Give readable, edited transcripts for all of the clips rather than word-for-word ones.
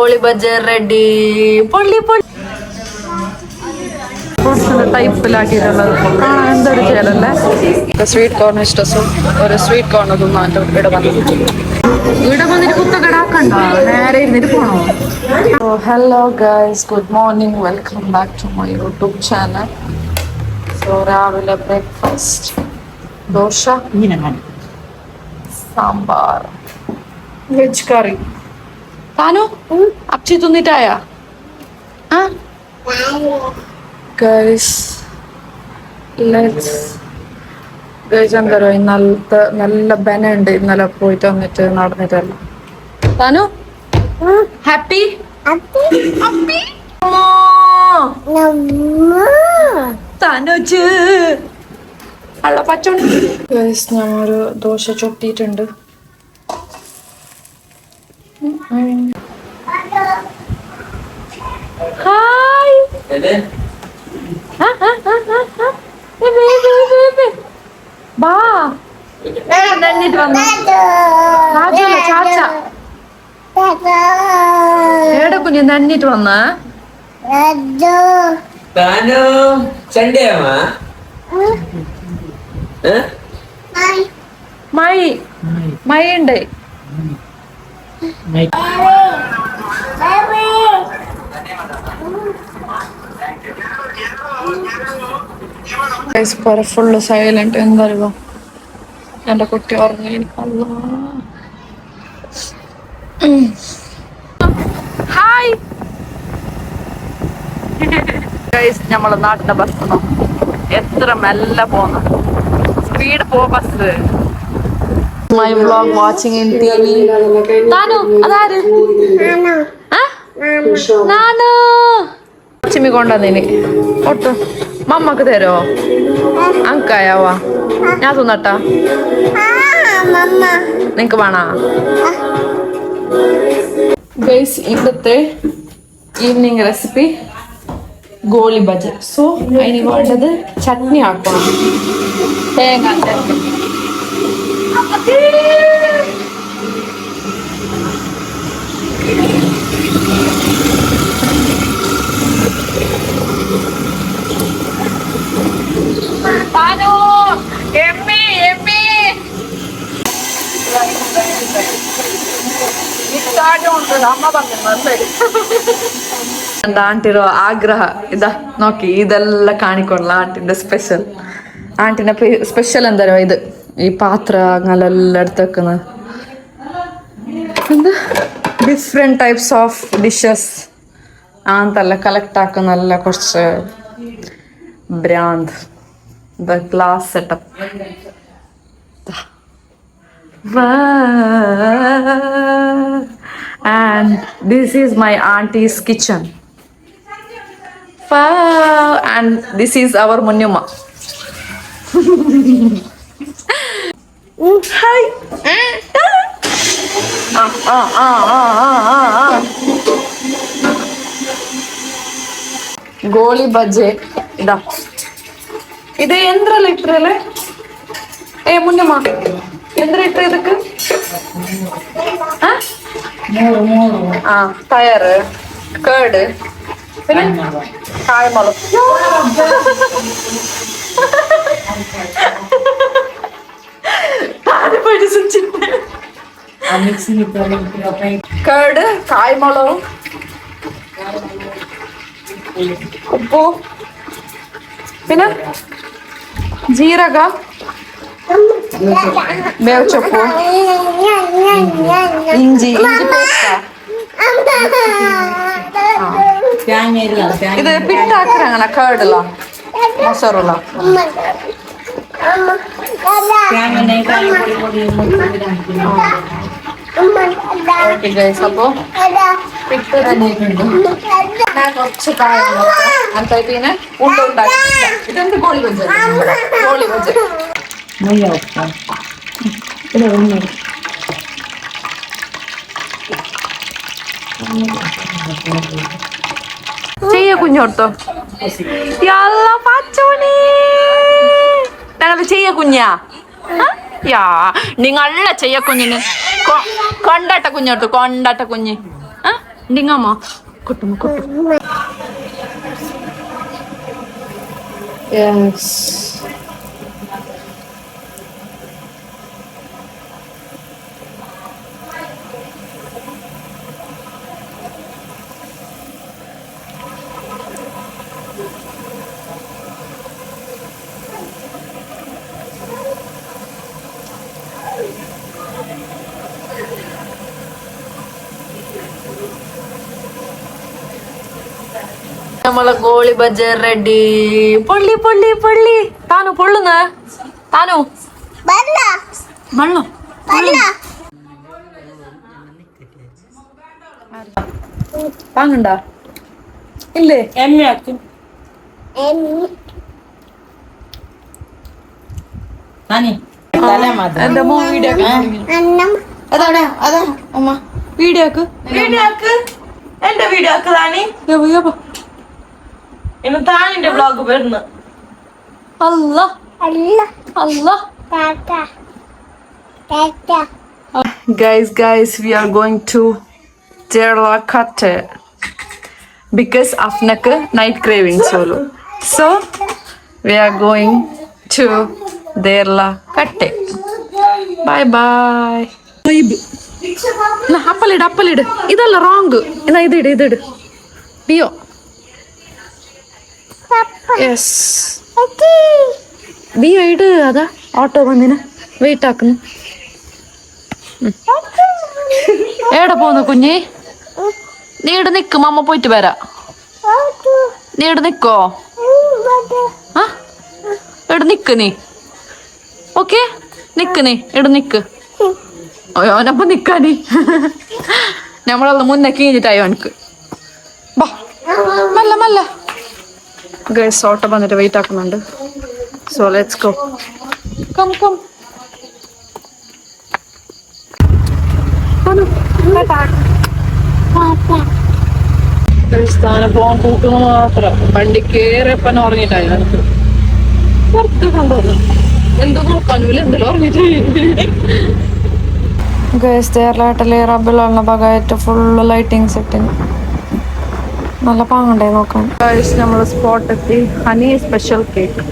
Goalie Baja ready. പൊള്ളി പൊള്ളി ടൈപ്പിലാക്കിയിട്ടുള്ളത് കാണാൻ എന്തൊരു ചേലല്ലേ. സ്വീറ്റ് കോർൺ ഇഷ്ടം. ഒരു സ്വീറ്റ് കോർൺ തിന്നാൻ ഇവിടെ വന്നിട്ട് കുത്തക്കടാക്കണ്ട, നേരെ ഇരുന്നിട്ട് പോണോ. Hello guys, good morning, welcome back to my YouTube channel. So രാവിലെ breakfast dosa, sambar, veg curry. താനു അപ്പച്ചി തിന്നിട്ടായ ഗൈസ്? എന്തോ ഇന്നലത്തെ നല്ല ബനുണ്ട്, ഇന്നലെ പോയിട്ട് വന്നിട്ട് നടന്നിട്ടല്ല. താനു ഹാപ്പി താനോച്ച് അള്ള പച്ചോണ്ട്. ഗൈസ് ഞാൻ ഒരു ദോശ ചൊട്ടിയിട്ടുണ്ട്. ഹായ് ബാ നന്നിട്ട് വന്ന ചാച്ച ഏടെ കുഞ്ഞ് നന്നിട്ട് വന്ന മൈ ഉണ്ട്. Full silent. എന്തറിയോ എന്റെ കുട്ടി ഉറങ്ങി. ഹായ് ഗൈസ്, നമ്മളെ നാട്ടിലെ ബസ് എത്ര മെല്ലെ പോന്നു. സ്പീഡ് പോ bus. My vlog watching in TV. Thanu അതാര്? നാനു ചിമ്മി കൊണ്ടുവന്നിനി ഒട്ടു. മമ്മക്ക് തരോ? അങ്കായാവാ ഞാൻ തിന്നട്ടാ? നിനക്ക് വേണാ? ഗൈസ്, ഇന്നത്തെ evening recipe goalie Baja. So അതിന് വേണ്ടത് ചട്നി ആക്കണം. തേങ്ങ ചട്നി. ആಂಟಿರೋ ಆಗ್ರಹ ಇದ നോക്കി ഇതെല്ലാം കാണിക്കൊള്ള ആಂಟಿന്റെ സ്പെഷ്യൽ. ആಂಟಿന്റെ സ്പെഷ്യൽ എന്താ ഇത്? ഈ പാത്ര അങ്ങനെല്ലാം എടുത്ത് വെക്കുന്നത്. എന്താ ഡിഫറെന്റ് ടൈപ്സ് ഓഫ് ഡിഷസ് അങ്ങനത്തെല്ലാം കളക്ട് ആക്കുന്നല്ല കുറച്ച് brand. Glass setup. And this is my auntie's kitchen. And this is our Munyuma. Hi. ಗೋಳಿ ಬಜ್ಜೆ ಇದಾ. ಇದು ಎಂದ್ರಲ್ಲಿ ಇಟ್ರಲ್ಲ? ಮುನ್ನಮ್ಮ ಎಂದ್ರ ಇಟ್ರೆ ಇದಕ್ಕೆ? ടയറ്, കേട്, പിന്നെ കായ്മുളക്. കേട്, കായ്മുളകും, ഉപ്പു, പിന്നെ ജീരക, വേവച്ചപ്പു, ഇഞ്ചി പേസ്റ്റാ. ഇത് പിട്ടാക്കര അങ്ങനെ കേടില്ല മൊസറുള്ള. അപ്പോ പിട്ട് കുറച്ച് കായം അങ്ങനത്തെ പിന്നെ ഉണ്ടാക്കി. ഇതെന്ത് ഗോളി ബജ്ജ? ഗോളി ബജ്ജ ചെയ്യ കുഞ്ഞോർത്തോ. പച്ചോണി ചെയ്യ കുഞ്ഞാ. യാ നിങ്ങള ചെയ്യ കുഞ്ഞിന് കൊണ്ടാട്ട കുഞ്ഞോർത്തു. കൊണ്ടാട്ട കുഞ്ഞ് Ndingama. Kutum kutum. Yes. നമ്മളെ ഗോളി ബജ റെഡി. പൊള്ളി പൊള്ളി പൊള്ളി. താനു പൊള്ളുന്ന താനു വെള്ളം പാങ്ങണ്ട ഇല്ലേ? എന്റെ മോ വീഡിയോ അതാ അമ്മ വീഡിയോക്ക് എന്റെ വീഡിയോ ആക്ക് താനി ഇന്ന് താനിന്റെ ബ്ലോഗ് വരുന്നു. Allah Allah. Guys, we are going to Kerala Katte because Afnak night craving solo. So we are going to Kerala Katte. Bye bye. Na appalid. Idalla wrong. Ina idu. Dio. Yes. Dio idu ada auto vandina. Wait ആക്കുന്നു. എവിടെ പോന്നു കുഞ്ഞി? നീ ഇവിടെ നിക്ക്, മമ്മ പോയിട്ട് വരാം. നീ ഇവിടെ നിക്കോ? ആ ഇവിടെ നിക്ക് നീ. ഓക്കെ നിക്ക് നീ ഇവിടെ നിക്ക്. ഓനപ്പ നിക്കാനി നമ്മളത് മുന്നേ കീഞ്ഞിട്ടായോ എനിക്ക്. ബാ മല്ല ഗൈസ് ഓട്ടോ വന്നിട്ട് വെയിറ്റ് ആക്കുന്നുണ്ട്. So let's go. കം സ്ഥാനം പോകാൻ കൂട്ടുന്ന മാത്രം വണ്ടി കേറിയപ്പൻ ഉറങ്ങിട്ടായി എനിക്ക് പുറത്ത് കൊണ്ടുവന്നു. എന്തോ നോക്കാനൂല എന്തെങ്കിലും ഉറങ്ങിട്ട്. ഗൈസ് കേരളാട്ടിലെ റബ്ബിലുള്ള ഭാഗമായിട്ട് ഫുള്ള് ലൈറ്റിംഗ് സെറ്റിങ് നല്ല പാങ്ങണ്ടേ നോക്കാൻ. ഗൈസ് നമ്മൾ സ്പോട്ട് എത്തി. Honey special cake.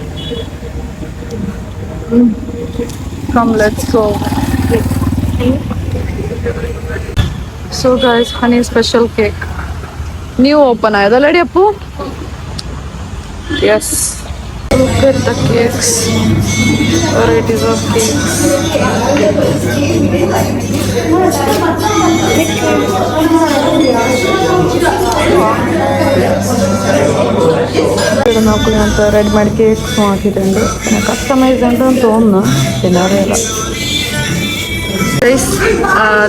Come let's go. So guys, honey special cake. New open ayadaladi appu. Yes. Look at the cakes. Varieties of cakes. ഇവിടെ നോക്കൂ, ഞങ്ങൾക്ക് റെഡിമെയ്ഡ് കേക്ക്സ് വാങ്ങിയിട്ടുണ്ട്. പിന്നെ കസ്റ്റമൈസ് ഉണ്ടെന്ന് തോന്നുന്നു, പിന്നെ അറിയില്ല.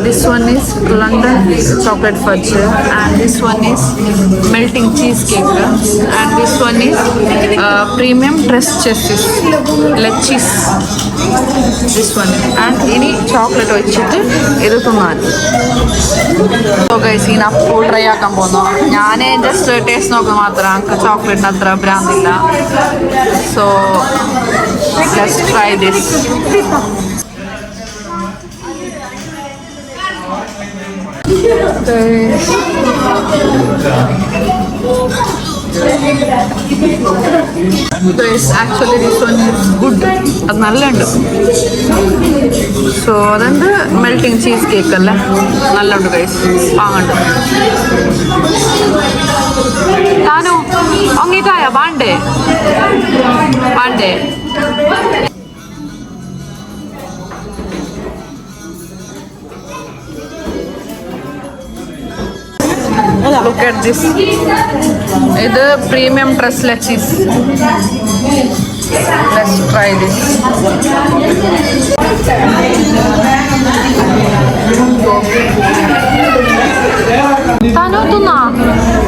This one is London chocolate fudge, and this one is melting cheesecake, and this one is premium dressed cheese, like cheese. This one, and ini chocolate വെച്ചിട്ട് ഇത് തിന്നാൻ. So guys, ഇനി അപ്പോൾ ട്രൈ ആക്കാൻ പോകുന്നു. ഞാൻ ജസ്റ്റ് ടേസ്റ്റ് നോക്കുക മാത്രം, എനിക്ക് ചോക്ലേറ്റിന് അത്ര ഭ്രാന്തില്ല. So let's try this. Actually this one is good. അത് നല്ലുണ്ട്. സോ അതെന്ത് മെൽറ്റിംഗ് ചീസ് കേക്ക് അല്ലേ, നല്ലുണ്ട് ഗൈസ്, വാങ്ങണ്ട്. താനോ ഒങ്ങിട്ടായ വാണ്ടേ? Look at this. This premium dressed cheese. Let's try this. Tanu tuna,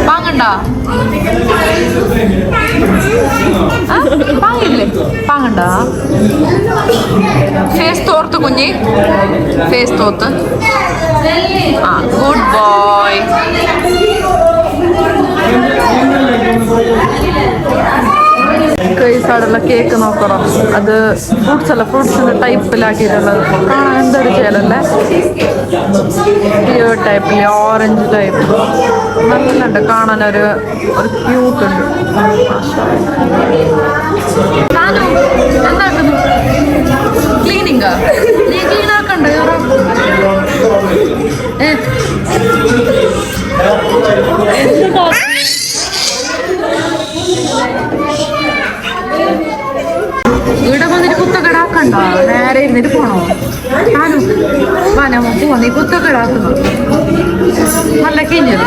panganda. Pangille, panganda. Face tortu kunji. Face tortu. Good boy. കൈസാടുള്ള cake നോക്കണം. അത് fruits അല്ല, ഫ്രൂട്ട്സിന്റെ ടൈപ്പിലാക്കിയിട്ടുള്ളത്. കാണാൻ എന്തൊരു ചേലല്ലേ, പിയർ ടൈപ്പില്, ഓറഞ്ച് ടൈപ്പ്. നല്ലുണ്ട് കാണാൻ, ഒരു ക്യൂട്ട് ഉണ്ട്. എന്താക്കുന്നു? ക്ലീനിങ്ങാ? നീ ക്ലീൻ ആക്കണ്ട ഇവിടെ വന്നിട്ട് കുത്തക്കടാക്കണ്ട, നേരെ ഇരുന്നിട്ട് പോണോ? ഞാനും വനമ പോവാ, നീ കുത്തക്കടാക്കുന്നു. നല്ല കിഞ്ഞത്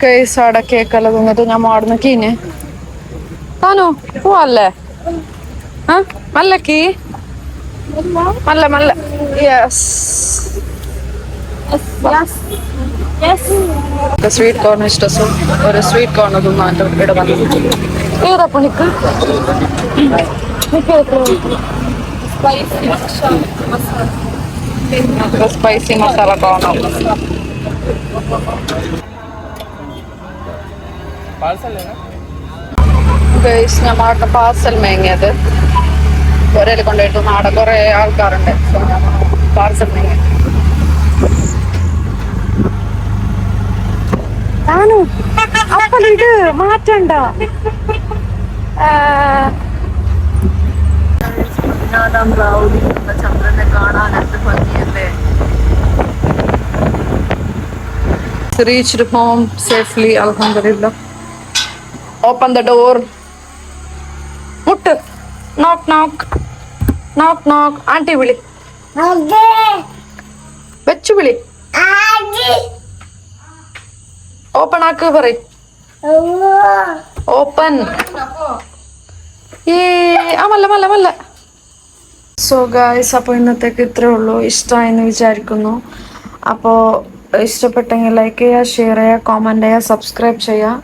കേസാടെ കേക്കല്ല തിന്നിട്ട് ഞാൻ മാടുന്ന കീഞ്ഞ് താനോ പോവല്ലേ? ആ മല്ലക്കി മല്ല മല്ല. യെസ് സ്വീറ്റ് കോർൺ ഇഷ്ടം. ഒരു സ്വീറ്റ് കോർൺ തിന്നാൻ്റെ ഇവിടെ വന്നു. ഏതാ പണിക്ക് സ്പൈസി മസാല കോർണോ? ഞാൻ മാട്ട പാർസൽ മേങ്ങിയത് ഒരേൽ കൊണ്ടുപോയിട്ട് നാടെ കുറെ ആൾക്കാരുണ്ട്. പാർസൽ മേങ്ങ താനു അപ്പലിട്ട് മാറ്റണ്ട. ചന്ദ്രനെ കാണാൻ എന്ത് ഭംഗിയല്ലേ. Reached home safely, alhamdulillah. Open the door. Muttu. Knock knock. Knock knock. Auntie vili. Vechu vili. Open ആക്ക് പറ. Open. മല്ല. സോ ഗായ്സ്, അപ്പോൾ ഇന്നത്തേക്ക് ഇത്രേ ഉള്ളൂ. ഇഷ്ടമായെന്ന് വിചാരിക്കുന്നു. അപ്പോൾ ഇഷ്ടപ്പെട്ടെങ്കിൽ ലൈക്ക് ചെയ്യുക, ഷെയർ ചെയ്യുക, കോമൻറ്റ് ചെയ്യുക, സബ്സ്ക്രൈബ് ചെയ്യുക.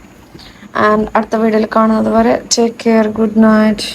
ആൻഡ് അടുത്ത വീഡിയോയിൽ കാണുന്നത് വരെ ടേക്ക് കെയർ, ഗുഡ് നൈറ്റ്.